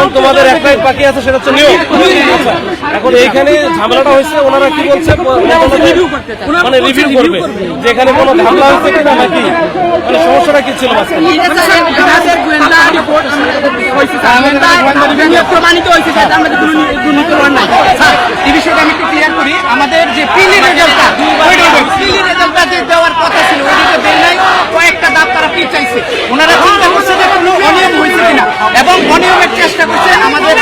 এখন তোমাদের একটাই বাকি আছে, সেটা হচ্ছে নিয়োগ। এখন এইখানে ঝামেলাটা হয়েছে, ওনারা কি বলছে মানে রিভিউ করবে যে এখানে কোনো ঝামেলা হয়েছে কিনা নাকি মানে সমস্যাটা কি ছিল প্রমাণিত হয়েছে যে আমাদের দুর্নীতি নাই। এই বিষয়টা আমি একটু ক্লিয়ার করি। আমাদের যে প্রিলি রেজাল্টটা যে দেওয়ার কথা ছিল ওইটা দেয় নাই, কয়েকটা দাব তারা কি চাইছে, ওনারা চিন্তা করছে যে কোনো অনিয়ম হয়েছে কিনা এবং অনিয়মের চেষ্টা করছে। আমাদের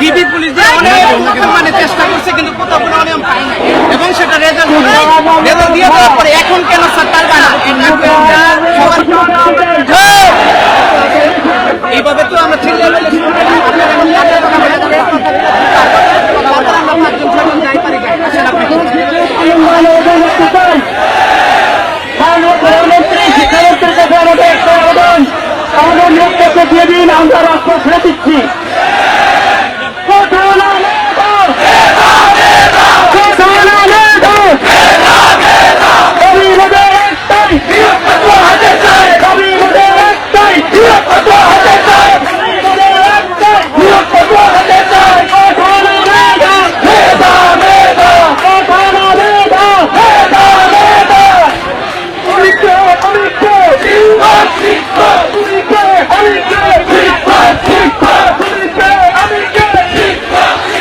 ডিবি পুলিশ মানে চেষ্টা করছে কিন্তু কোথাও কোনো অনিয়ম পায় না এবং সেটা রেজাল্ট দিয়ে দেওয়ার পরে এখন কেন স্যার পারবে না? এইভাবে তো আমরা আমাদের লোকটাকে দিয়ে দিন, আমরা রাস্তা ছেড়ে দিচ্ছি।